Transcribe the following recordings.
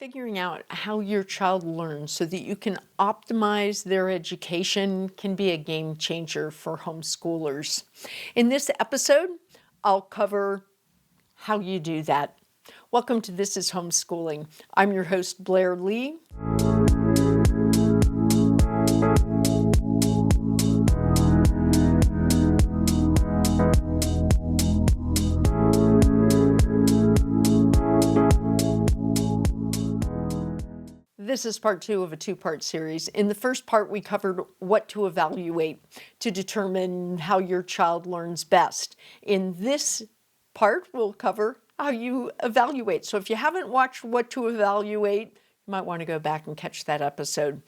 Figuring out how your child learns so that you can optimize their education can be a game changer for homeschoolers. In this episode, I'll cover how you do that. Welcome to This is Homeschooling. I'm your host, Blair Lee. This is part two of a two-part series. In the first part, we covered what to evaluate to determine how your child learns best. In this part, we'll cover how you evaluate. So if you haven't watched what to evaluate, you might want to go back and catch that episode.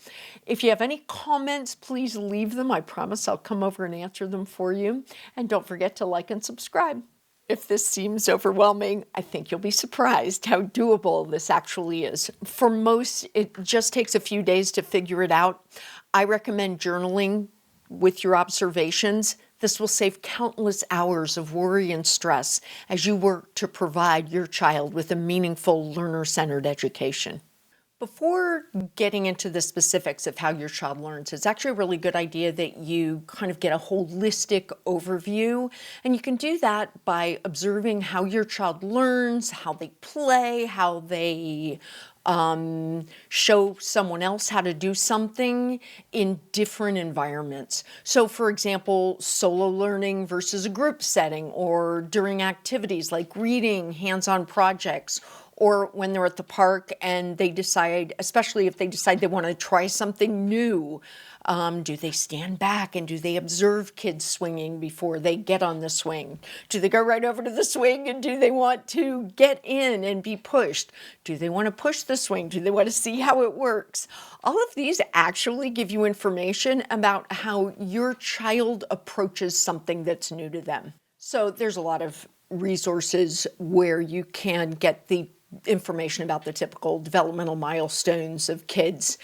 If you have any comments, please leave them. I promise I'll come over and answer them for you. And don't forget to like and subscribe. If this seems overwhelming, I think you'll be surprised how doable this actually is. For most, it just takes a few days to figure it out. I recommend journaling with your observations. This will save countless hours of worry and stress as you work to provide your child with a meaningful, learner-centered education. Before getting into the specifics of how your child learns, it's actually a really good idea that you kind of get a holistic overview. And you can do that by observing how your child learns, how they play, how they show someone else how to do something in different environments. So for example, solo learning versus a group setting, or during activities like reading, hands-on projects, or when they're at the park and they decide, especially if they decide they want to try something new, do they stand back and do they observe kids swinging before they get on the swing? Do they go right over to the swing and do they want to get in and be pushed? Do they want to push the swing? Do they want to see how it works? All of these actually give you information about how your child approaches something that's new to them. So there's a lot of resources where you can get the information about the typical developmental milestones of kids.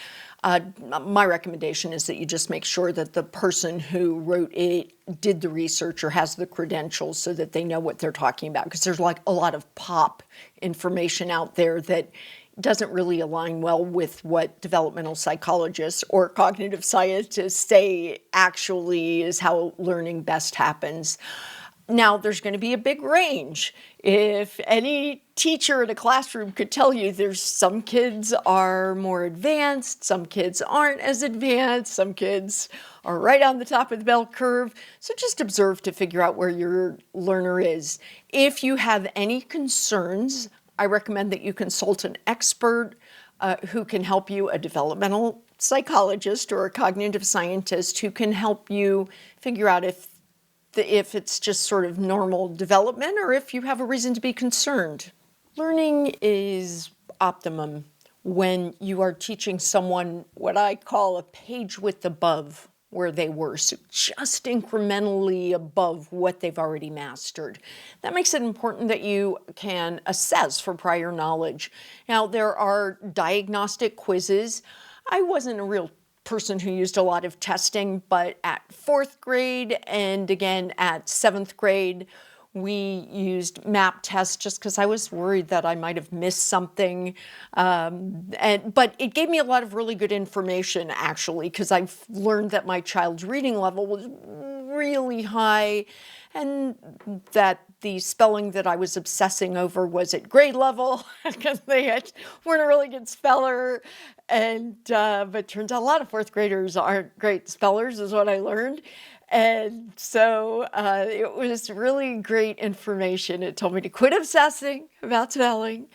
My recommendation is that you just make sure that the person who wrote it did the research or has the credentials so that they know what they're talking about, because there's like a lot of pop information out there that doesn't really align well with what developmental psychologists or cognitive scientists say actually is how learning best happens. Now, there's going to be a big range. If any teacher in a classroom could tell you there's some kids are more advanced, some kids aren't as advanced, some kids are right on the top of the bell curve. So just observe to figure out where your learner is. If you have any concerns, I recommend that you consult an expert who can help you, a developmental psychologist or a cognitive scientist who can help you figure out if it's just sort of normal development or if you have a reason to be concerned. Learning is optimum when you are teaching someone what I call a page width above where they were, so just incrementally above what they've already mastered. That makes it important that you can assess for prior knowledge. Now, there are diagnostic quizzes. I wasn't a real person who used a lot of testing, but at 4th grade and again at 7th grade, we used map tests just because I was worried that I might have missed something. But it gave me a lot of really good information, actually, because I've learned that my child's reading level was really high and that the spelling that I was obsessing over was at grade level because weren't a really good speller. But turns out a lot of 4th graders aren't great spellers, is what I learned. And so it was really great information. It told me to quit obsessing about spelling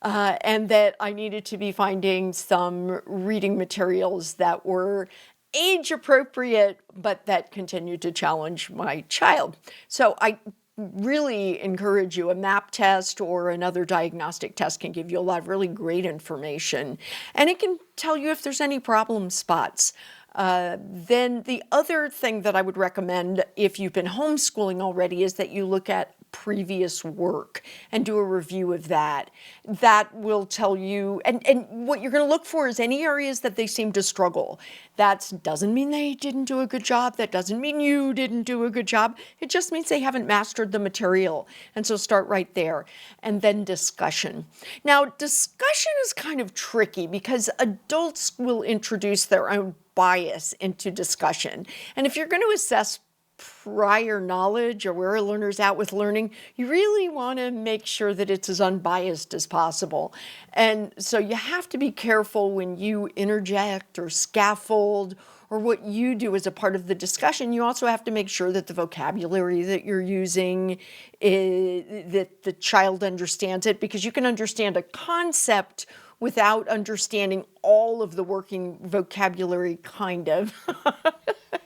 and that I needed to be finding some reading materials that were age appropriate, but that continued to challenge my child. So I really encourage you. A map test or another diagnostic test can give you a lot of really great information, and it can tell you if there's any problem spots. Then the other thing that I would recommend if you've been homeschooling already is that you look at previous work and do a review of that. That will tell you, and what you're going to look for is any areas that they seem to struggle. That doesn't mean they didn't do a good job. That doesn't mean you didn't do a good job. It just means they haven't mastered the material. And so start right there. And then discussion. Now, discussion is kind of tricky because adults will introduce their own bias into discussion. And if you're going to assess prior knowledge or where a learner's at with learning, you really want to make sure that it's as unbiased as possible. And so you have to be careful when you interject or scaffold or what you do as a part of the discussion. You also have to make sure that the vocabulary that you're using, that the child understands it, because you can understand a concept without understanding all of the working vocabulary, kind of.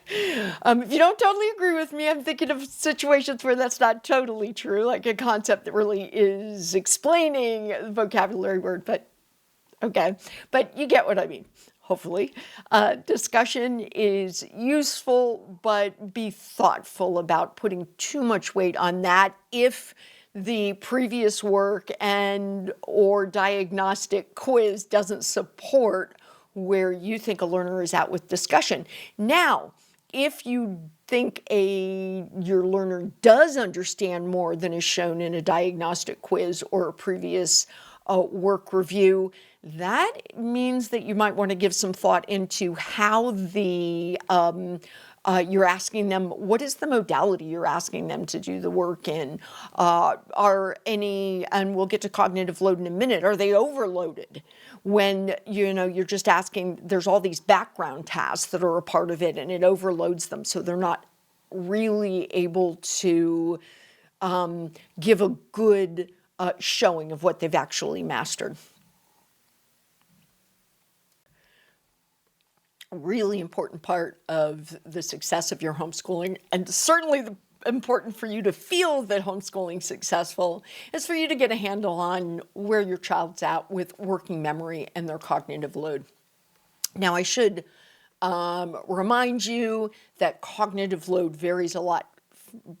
If you don't totally agree with me, I'm thinking of situations where that's not totally true, like a concept that really is explaining a vocabulary word, but okay. But you get what I mean, hopefully. Discussion is useful, but be thoughtful about putting too much weight on that if the previous work and or diagnostic quiz doesn't support where you think a learner is at with discussion. Now, if you think your learner does understand more than is shown in a diagnostic quiz or a previous work review, that means that you might want to give some thought into how you're asking them, what is the modality you're asking them to do the work in? And we'll get to cognitive load in a minute, are they overloaded? When you're just asking, there's all these background tasks that are a part of it and it overloads them, so they're not really able to give a good showing of what they've actually mastered. A really important part of the success of your homeschooling, and certainly important for you to feel that homeschooling is successful, is for you to get a handle on where your child's at with working memory and their cognitive load. Now, I should remind you that cognitive load varies a lot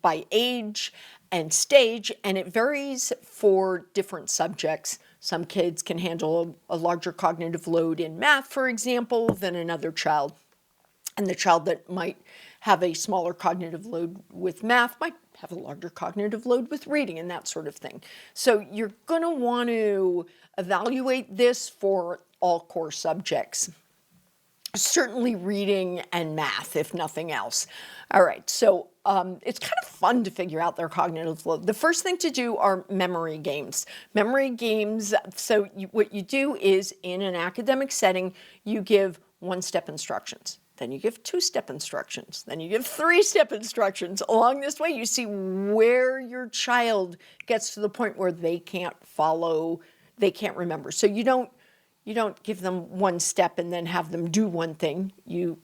by age and stage, and it varies for different subjects. Some kids can handle a larger cognitive load in math, for example, than another child. And the child that might have a smaller cognitive load with math might have a larger cognitive load with reading and that sort of thing. So you're going to want to evaluate this for all core subjects. Certainly reading and math, if nothing else. All right, so it's kind of fun to figure out their cognitive load. The first thing to do are memory games. Memory games, so what you do is in an academic setting, you give one-step instructions. Then you give two-step instructions. Then you give three-step instructions. Along this way, you see where your child gets to the point where they can't follow, they can't remember. So you don't give them one step and then have them do one thing. You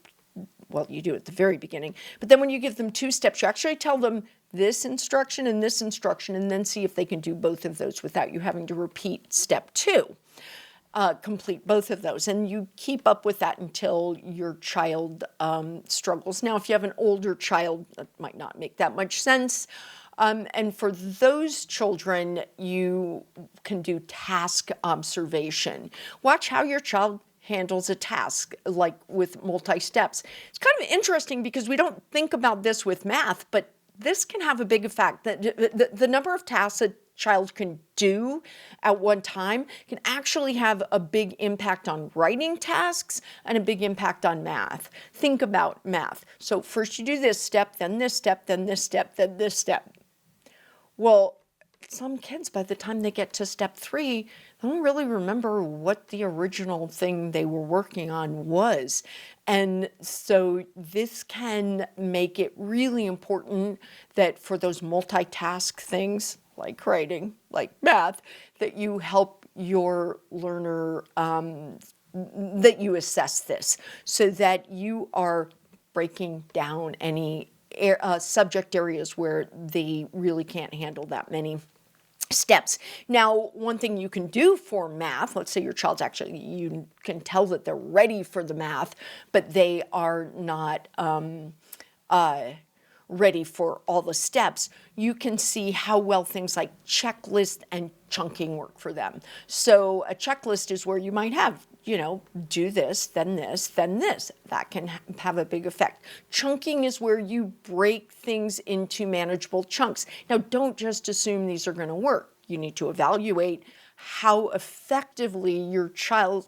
do at the very beginning. But then when you give them two steps, you actually tell them this instruction, and then see if they can do both of those without you having to repeat step two. Complete both of those. And you keep up with that until your child struggles. Now, if you have an older child, that might not make that much sense. And for those children, you can do task observation. Watch how your child handles a task, like with multi-steps. It's kind of interesting because we don't think about this with math, but this can have a big effect. The number of tasks a child can do at one time can actually have a big impact on writing tasks and a big impact on math. Think about math. So first you do this step, then this step, then this step, then this step. Well, some kids, by the time they get to step 3, they don't really remember what the original thing they were working on was. And so this can make it really important that for those multitask things, like writing, like math, that you help your learner, that you assess this so that you are breaking down any subject areas where they really can't handle that many steps. Now, one thing you can do for math, let's say your child's actually, you can tell that they're ready for the math, but they are not ready for all the steps, you can see how well things like checklist and chunking work for them. So a checklist is where you might have, do this, then this, then this. That can have a big effect. Chunking is where you break things into manageable chunks. Now, don't just assume these are going to work. You need to evaluate how effectively your child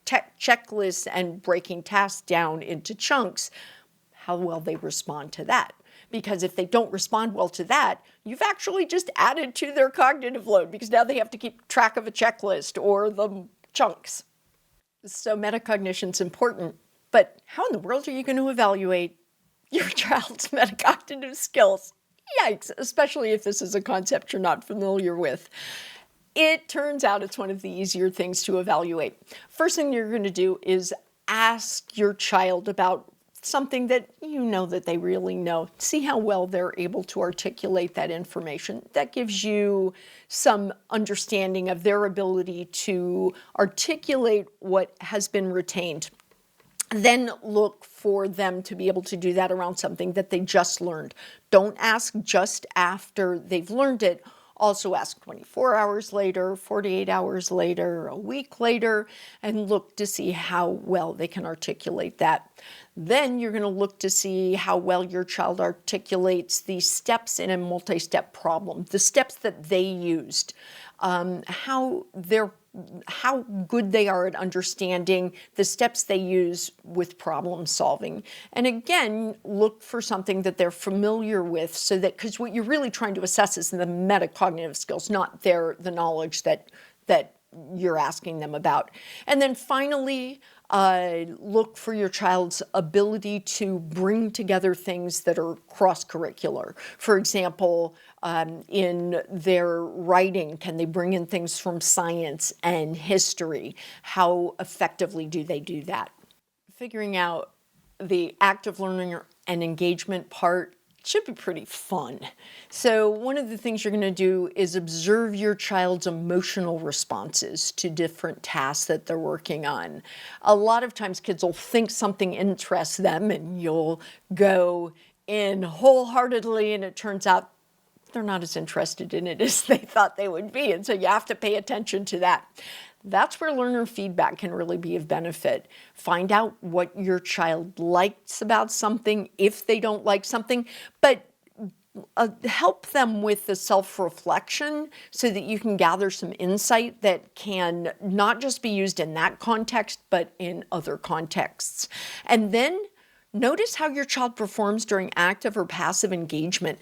checklists and breaking tasks down into chunks, how well they respond to that. Because if they don't respond well to that, you've actually just added to their cognitive load, because now they have to keep track of a checklist or the chunks. So metacognition is important, but how in the world are you going to evaluate your child's metacognitive skills? Yikes, especially if this is a concept you're not familiar with. It turns out it's one of the easier things to evaluate. First thing you're going to do is ask your child about something that you know that they really know. See how well they're able to articulate that information. That gives you some understanding of their ability to articulate what has been retained. Then look for them to be able to do that around something that they just learned. Don't ask just after they've learned it. Also ask 24 hours later, 48 hours later, a week later, and look to see how well they can articulate that. Then you're going to look to see how well your child articulates the steps in a multi-step problem, the steps that they used, how good they are at understanding the steps they use with problem solving. And again, look for something that they're familiar with, so that, because what you're really trying to assess is the metacognitive skills, not the knowledge that you're asking them about. And then finally, look for your child's ability to bring together things that are cross-curricular. For example, in their writing, can they bring in things from science and history? How effectively do they do that? Figuring out the active learning and engagement part should be pretty fun. So one of the things you're going to do is observe your child's emotional responses to different tasks that they're working on. A lot of times kids will think something interests them and you'll go in wholeheartedly, and it turns out they're not as interested in it as they thought they would be. And so you have to pay attention to that. That's where learner feedback can really be of benefit. Find out what your child likes about something, if they don't like something, but help them with the self-reflection so that you can gather some insight that can not just be used in that context, but in other contexts. And then notice how your child performs during active or passive engagement.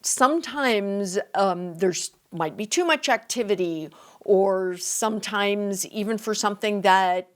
Sometimes there's might be too much activity, or sometimes even for something that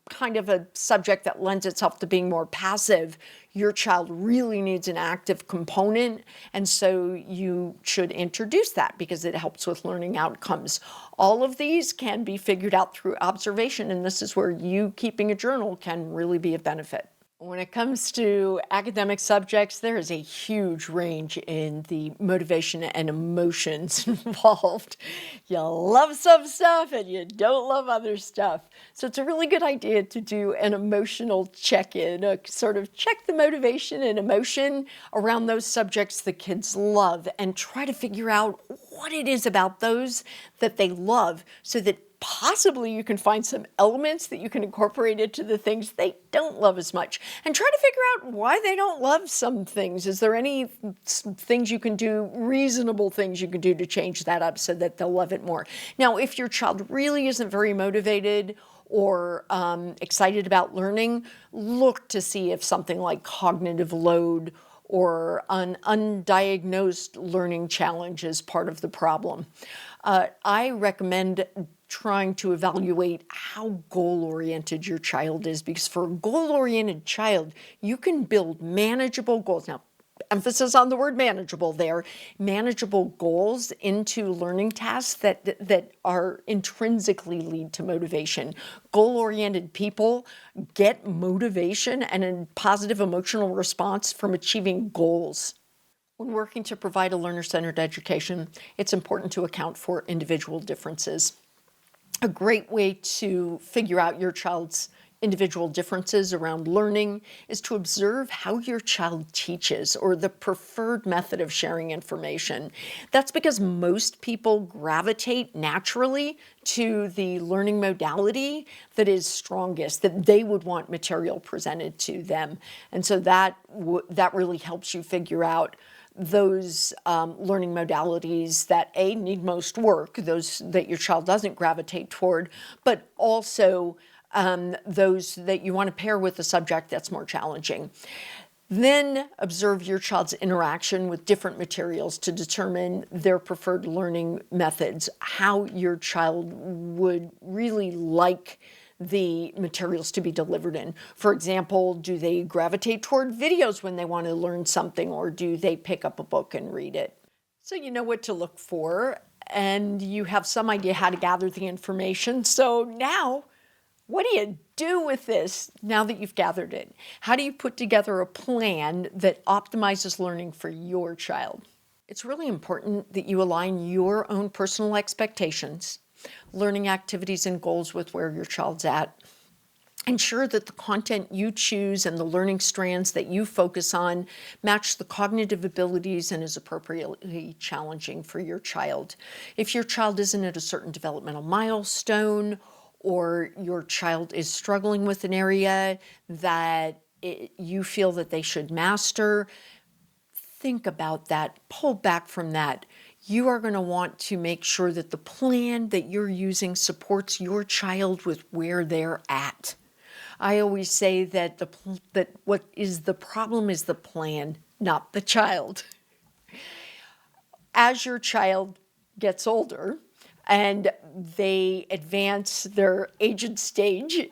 kind of a subject that lends itself to being more passive, your child really needs an active component, and so you should introduce that because it helps with learning outcomes. All of these can be figured out through observation, and this is where you keeping a journal can really be of benefit. When it comes to academic subjects, there is a huge range in the motivation and emotions involved. You love some stuff and you don't love other stuff. So it's a really good idea to do an emotional check-in, sort of check the motivation and emotion around those subjects the kids love, and try to figure out what it is about those that they love, so that possibly you can find some elements that you can incorporate into the things they don't love as much, and try to figure out why they don't love some things. Is there any things you can do, reasonable things you can do to change that up so that they'll love it more? Now, if your child really isn't very motivated or excited about learning, look to see if something like cognitive load or an undiagnosed learning challenge is part of the problem. I recommend trying to evaluate how goal-oriented your child is, because for a goal-oriented child, you can build manageable goals. Now, emphasis on the word manageable there, manageable goals into learning tasks that are intrinsically lead to motivation. Goal-oriented people get motivation and a positive emotional response from achieving goals. When working to provide a learner-centered education, it's important to account for individual differences. A great way to figure out your child's individual differences around learning is to observe how your child teaches or the preferred method of sharing information. That's because most people gravitate naturally to the learning modality that is strongest, that they would want material presented to them. And so that really helps you figure out those learning modalities that need most work, those that your child doesn't gravitate toward, but also those that you want to pair with a subject that's more challenging. Then observe your child's interaction with different materials to determine their preferred learning methods, how your child would really like the materials to be delivered in. For example, do they gravitate toward videos when they want to learn something, or do they pick up a book and read it? So you know what to look for, and you have some idea how to gather the information. So now, what do you do with this now that you've gathered it? How do you put together a plan that optimizes learning for your child? It's really important that you align your own personal expectations, learning activities and goals with where your child's at. Ensure that the content you choose and the learning strands that you focus on match the cognitive abilities and is appropriately challenging for your child. If your child isn't at a certain developmental milestone, or your child is struggling with an area that you feel that they should master, think about that, pull back from that. You are going to want to make sure that the plan that you're using supports your child with where they're at. I always say that what is the problem is the plan, not the child. As your child gets older, and they advance, their aged stage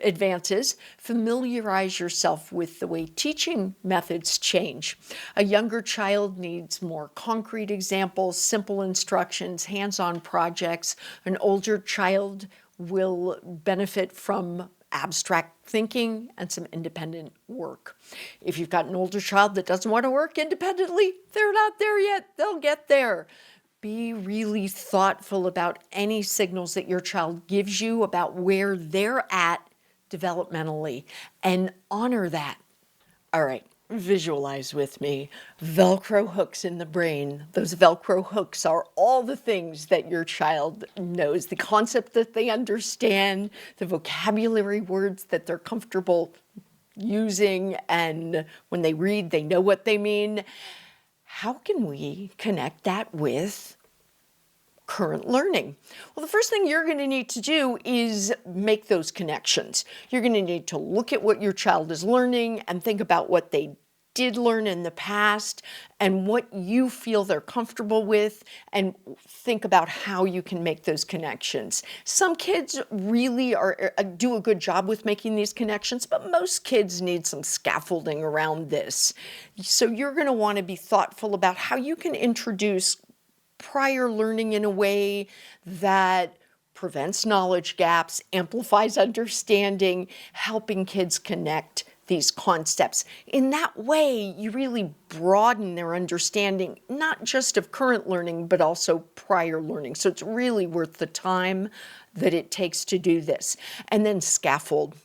advances, familiarize yourself with the way teaching methods change. A younger child needs more concrete examples, simple instructions, hands-on projects. An older child will benefit from abstract thinking and some independent work. If you've got an older child that doesn't want to work independently, they're not there yet. They'll get there. Be really thoughtful about any signals that your child gives you about where they're at developmentally and honor that. All right, visualize with me. Velcro hooks in the brain. Those Velcro hooks are all the things that your child knows, the concept that they understand, the vocabulary words that they're comfortable using, and when they read, they know what they mean. How can we connect that with current learning? Well, the first thing you're going to need to do is make those connections. You're going to need to look at what your child is learning and think about what they did learn in the past and what you feel they're comfortable with, and think about how you can make those connections. Some kids really do a good job with making these connections, but most kids need some scaffolding around this. So you're going to want to be thoughtful about how you can introduce prior learning in a way that prevents knowledge gaps, amplifies understanding, helping kids connect these concepts. In that way, you really broaden their understanding, not just of current learning, but also prior learning. So it's really worth the time that it takes to do this. And then scaffold.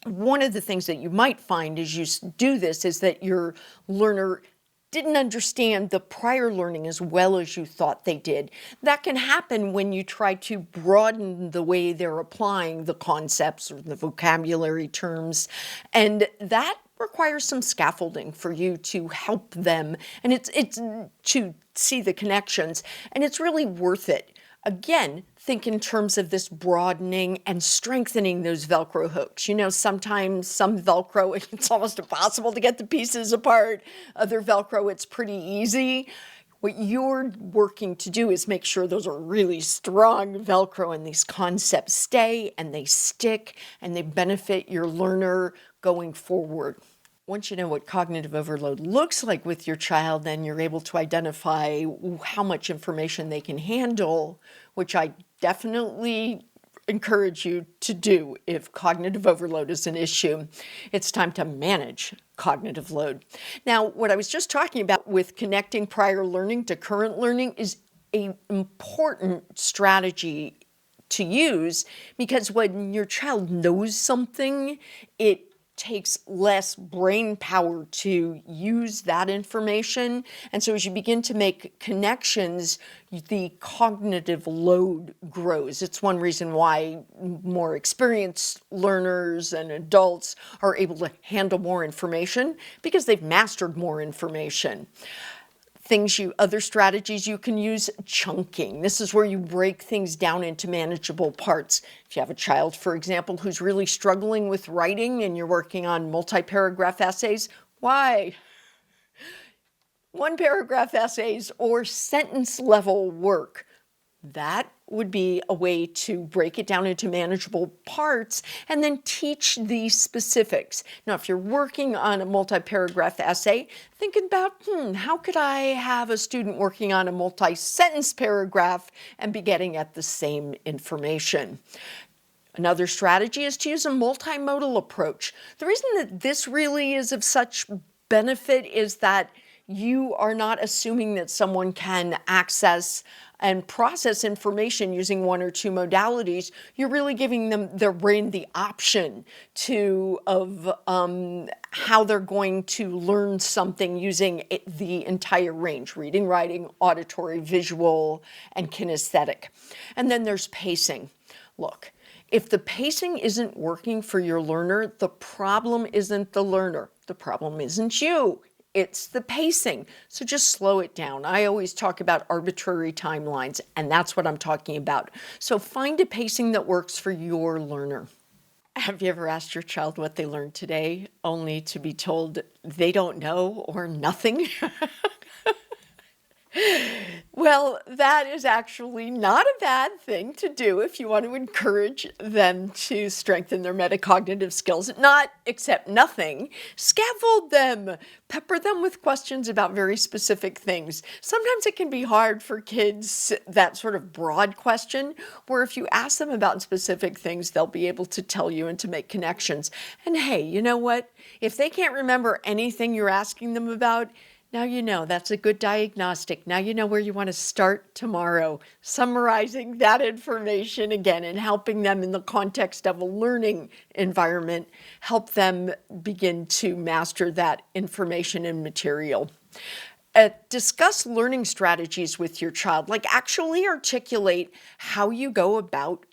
One of the things that you might find as you do this is that your learner didn't understand the prior learning as well as you thought they did. That can happen when you try to broaden the way they're applying the concepts or the vocabulary terms, and that requires some scaffolding for you to help them, and it's to see the connections, and it's really worth it. Again, think in terms of this broadening and strengthening those Velcro hooks. You know, sometimes some Velcro, it's almost impossible to get the pieces apart. Other Velcro, it's pretty easy. What you're working to do is make sure those are really strong Velcro and these concepts stay and they stick and they benefit your learner going forward. Once you know what cognitive overload looks like with your child, then you're able to identify how much information they can handle, which I definitely encourage you to do if cognitive overload is an issue. It's time to manage cognitive load. Now, what I was just talking about with connecting prior learning to current learning is an important strategy to use, because when your child knows something, it takes less brain power to use that information. And so as you begin to make connections, the cognitive load grows. It's one reason why more experienced learners and adults are able to handle more information, because they've mastered more information. Other strategies you can use: chunking. This is where you break things down into manageable parts. If you have a child, for example, who's really struggling with writing and you're working on multi-paragraph essays, why? One-paragraph essays or sentence-level work. That would be a way to break it down into manageable parts and then teach the specifics. Now, if you're working on a multi-paragraph essay, thinking about, how could I have a student working on a multi-sentence paragraph and be getting at the same information? Another strategy is to use a multimodal approach. The reason that this really is of such benefit is that you are not assuming that someone can access and process information using one or two modalities. You're really giving their brain the option of how they're going to learn something using the entire range: reading, writing, auditory, visual, and kinesthetic. And then there's pacing. Look, if the pacing isn't working for your learner, the problem isn't the learner. The problem isn't you. It's the pacing. So just slow it down. I always talk about arbitrary timelines, and that's what I'm talking about. So find a pacing that works for your learner. Have you ever asked your child what they learned today, only to be told they don't know or nothing? Well, that is actually not a bad thing to do if you want to encourage them to strengthen their metacognitive skills. Not accept nothing, scaffold them, pepper them with questions about very specific things. Sometimes it can be hard for kids, that sort of broad question, where if you ask them about specific things, they'll be able to tell you and to make connections. And hey, you know what? If they can't remember anything you're asking them about, now you know. That's a good diagnostic. Now you know where you want to start tomorrow, summarizing that information again and helping them in the context of a learning environment, help them begin to master that information and material. Discuss learning strategies with your child, like actually articulate how you go about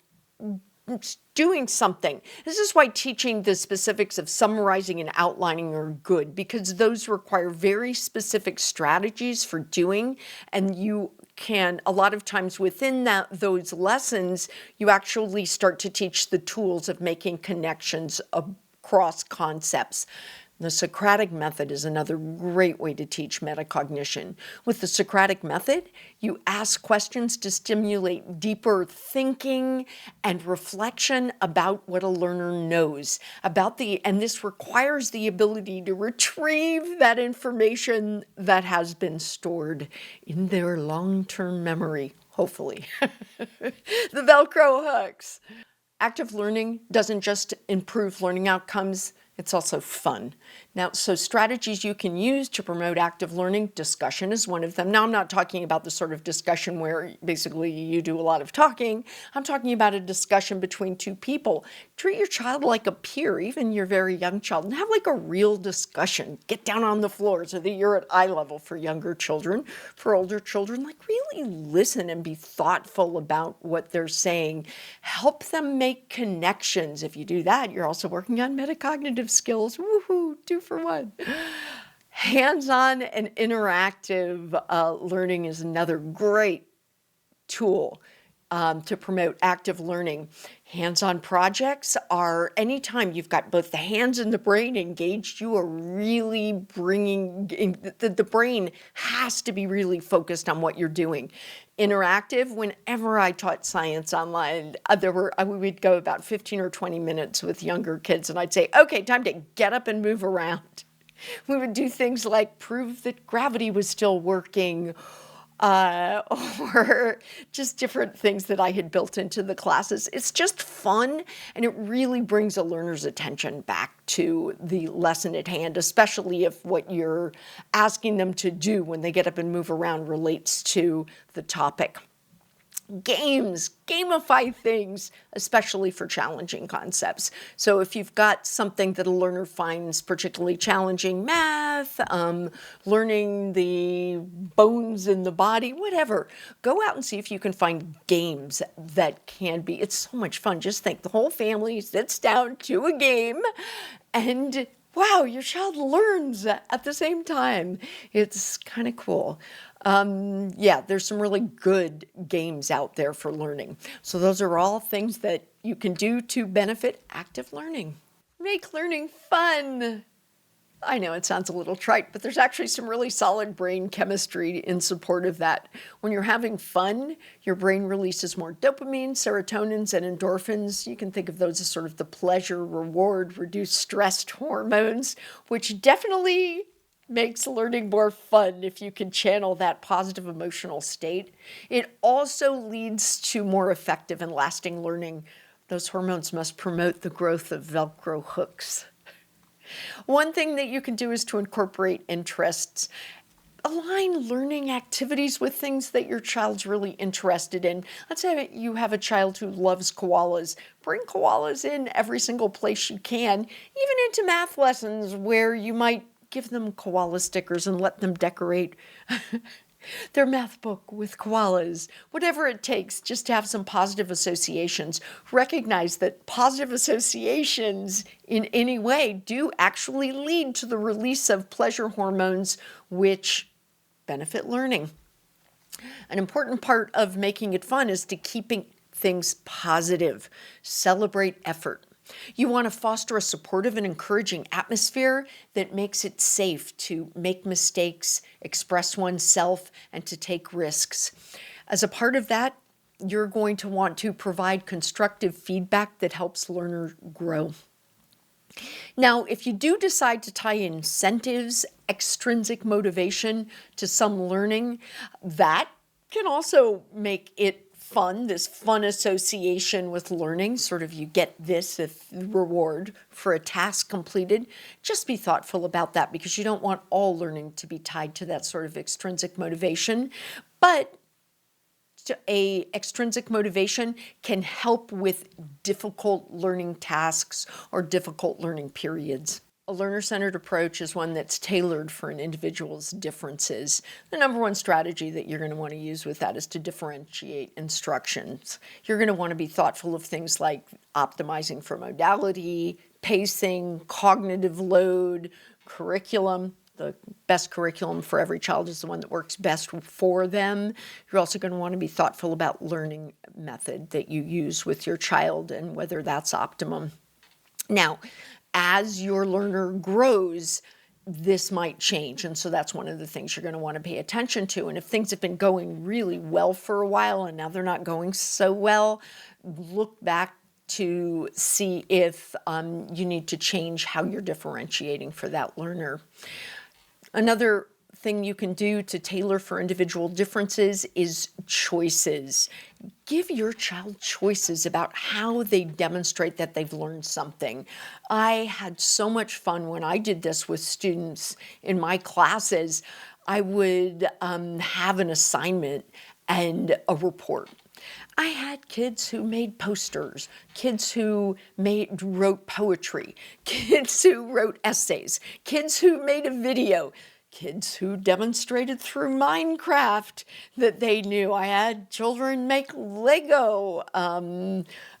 doing something. This is why teaching the specifics of summarizing and outlining are good, because those require very specific strategies for doing, and you can, a lot of times within those lessons, you actually start to teach the tools of making connections across concepts. The Socratic method is another great way to teach metacognition. With the Socratic method, you ask questions to stimulate deeper thinking and reflection about what a learner knows, and this requires the ability to retrieve that information that has been stored in their long-term memory, hopefully. The Velcro hooks. Active learning doesn't just improve learning outcomes, it's also fun. Now, so strategies you can use to promote active learning, discussion is one of them. Now, I'm not talking about the sort of discussion where basically you do a lot of talking. I'm talking about a discussion between two people. Treat your child like a peer, even your very young child, and have like a real discussion. Get down on the floor so that you're at eye level for younger children. For older children, like really listen and be thoughtful about what they're saying. Help them make connections. If you do that, you're also working on metacognitive skills. Woohoo! 2 for 1. Hands-on and interactive learning is another great tool to promote active learning. Hands-on projects are anytime you've got both the hands and the brain engaged, you are really bringing the brain has to be really focused on what you're doing. Interactive, whenever I taught science online, we would go about 15 or 20 minutes with younger kids, and I'd say, okay, time to get up and move around. We would do things like prove that gravity was still working, or just different things that I had built into the classes. It's just fun, and it really brings a learner's attention back to the lesson at hand, especially if what you're asking them to do when they get up and move around relates to the topic. games, gamify things, especially for challenging concepts. So if you've got something that a learner finds particularly challenging, math, learning the bones in the body, whatever, go out and see if you can find games that can be, it's so much fun. Just think the whole family sits down to a game and wow, your child learns at the same time. It's kind of cool. Yeah, there's some really good games out there for learning. So those are all things that you can do to benefit active learning. Make learning fun. I know it sounds a little trite, but there's actually some really solid brain chemistry in support of that. When you're having fun, your brain releases more dopamine, serotonins, and endorphins. You can think of those as sort of the pleasure, reward, reduced stress hormones, which definitely makes learning more fun if you can channel that positive emotional state. It also leads to more effective and lasting learning. Those hormones must promote the growth of Velcro hooks. One thing that you can do is to incorporate interests. Align learning activities with things that your child's really interested in. Let's say you have a child who loves koalas. Bring koalas in every single place you can, even into math lessons where you might give them koala stickers and let them decorate their math book with koalas. Whatever it takes, just to have some positive associations. Recognize that positive associations in any way do actually lead to the release of pleasure hormones, which benefit learning. An important part of making it fun is to keeping things positive. Celebrate effort. You want to foster a supportive and encouraging atmosphere that makes it safe to make mistakes, express oneself, and to take risks. As a part of that, you're going to want to provide constructive feedback that helps learners grow. Now, if you do decide to tie incentives, extrinsic motivation to some learning, that can also make it fun, this fun association with learning, sort of you get this if reward for a task completed. Just be thoughtful about that because you don't want all learning to be tied to that sort of extrinsic motivation. But a extrinsic motivation can help with difficult learning tasks or difficult learning periods. A learner-centered approach is one that's tailored for an individual's differences. The number one strategy that you're going to want to use with that is to differentiate instructions. You're going to want to be thoughtful of things like optimizing for modality, pacing, cognitive load, curriculum. The best curriculum for every child is the one that works best for them. You're also going to want to be thoughtful about learning method that you use with your child and whether that's optimum. Now, as your learner grows, this might change. And so that's one of the things you're going to want to pay attention to. And if things have been going really well for a while and now they're not going so well, look back to see if you need to change how you're differentiating for that learner. Another thing you can do to tailor for individual differences is choices. Give your child choices about how they demonstrate that they've learned something. I had so much fun when I did this with students in my classes. I would have an assignment and a report. I had kids who made posters, kids who wrote poetry, kids who wrote essays, kids who made a video, kids who demonstrated through Minecraft that they knew. I had children make Lego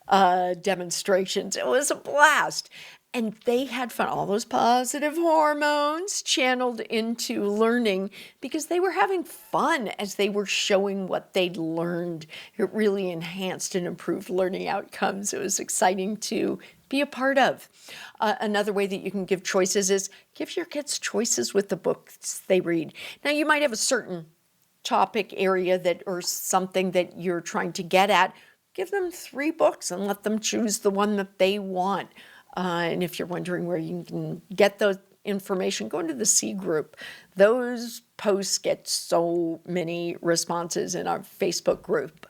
demonstrations. It was a blast. And they had fun. All those positive hormones channeled into learning because they were having fun as they were showing what they'd learned. It really enhanced and improved learning outcomes. It was exciting to be a part of. Another way that you can give choices is give your kids choices with the books they read. Now, you might have a certain topic area that or something that you're trying to get at. Give them 3 books and let them choose the one that they want. And if you're wondering where you can get those information, go into the C group. Those posts get so many responses in our Facebook group.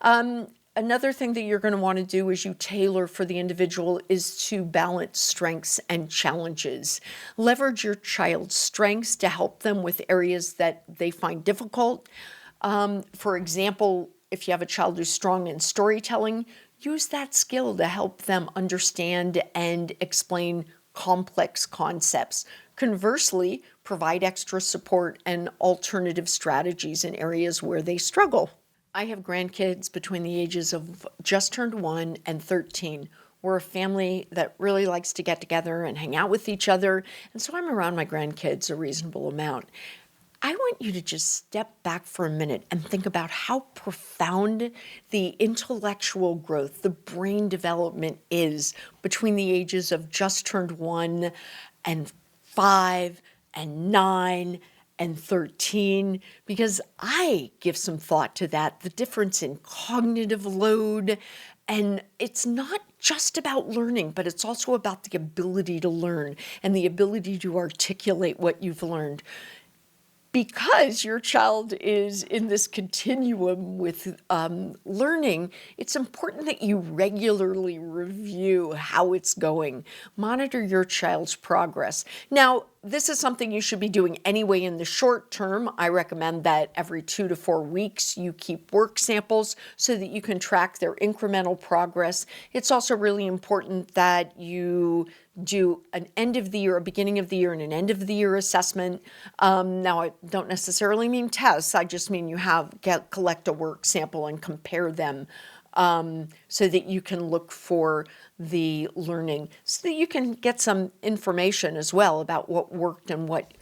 Another thing that you're going to want to do as you tailor for the individual is to balance strengths and challenges. Leverage your child's strengths to help them with areas that they find difficult. For example, If you have a child who's strong in storytelling, use that skill to help them understand and explain complex concepts. Conversely, provide extra support and alternative strategies in areas where they struggle. I have grandkids between the ages of just turned 1 and 13. We're a family that really likes to get together and hang out with each other, and so I'm around my grandkids a reasonable amount. I want you to just step back for a minute and think about how profound the intellectual growth, the brain development is between the ages of just turned 1 and 5 and 9 and 13, because I give some thought to that, the difference in cognitive load. And it's not just about learning, but it's also about the ability to learn and the ability to articulate what you've learned. Because your child is in this continuum with learning, it's important that you regularly review how it's going. Monitor your child's progress. Now, this is something you should be doing anyway in the short term. I recommend that every 2 to 4 weeks you keep work samples so that you can track their incremental progress. It's also really important that you do an end of the year, a beginning of the year, and an end of the year assessment. Now, I don't necessarily mean tests. I just mean you collect a work sample and compare them so that you can look for the learning, so that you can get some information as well about what worked and what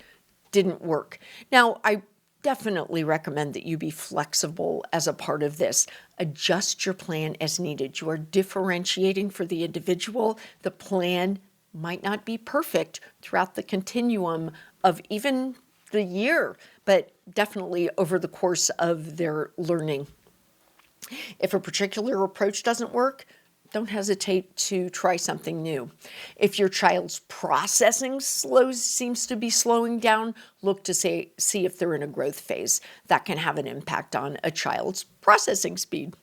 didn't work. Now, I definitely recommend that you be flexible as a part of this. Adjust your plan as needed. You are differentiating for the individual. The plan might not be perfect throughout the continuum of even the year, but definitely over the course of their learning. If a particular approach doesn't work, don't hesitate to try something new. If your child's processing seems to be slowing down, look to see if they're in a growth phase. That can have an impact on a child's processing speed.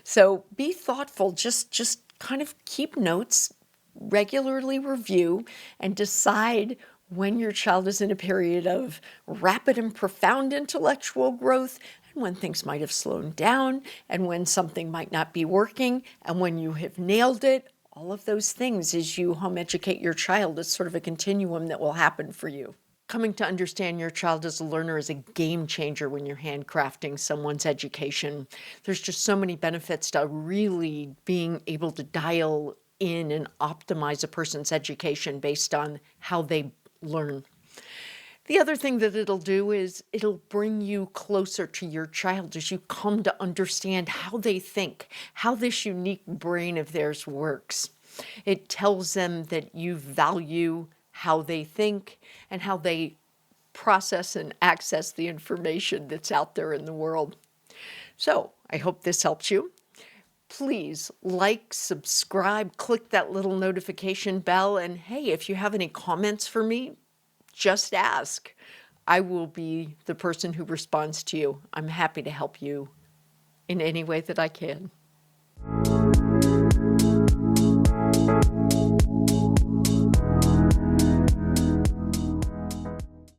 So be thoughtful, just kind of keep notes, regularly review, and decide when your child is in a period of rapid and profound intellectual growth, and when things might have slowed down, and when something might not be working, and when you have nailed it. All of those things as you home educate your child is sort of a continuum that will happen for you. Coming to understand your child as a learner is a game changer when you're handcrafting someone's education. There's just so many benefits to really being able to dial in and optimize a person's education based on how they learn. The other thing that it'll do is it'll bring you closer to your child as you come to understand how they think, how this unique brain of theirs works. It tells them that you value how they think and how they process and access the information that's out there in the world. So I hope this helps you. Please like, subscribe, click that little notification bell, and hey, if you have any comments for me, just ask. I will be the person who responds to you. I'm happy to help you in any way that I can.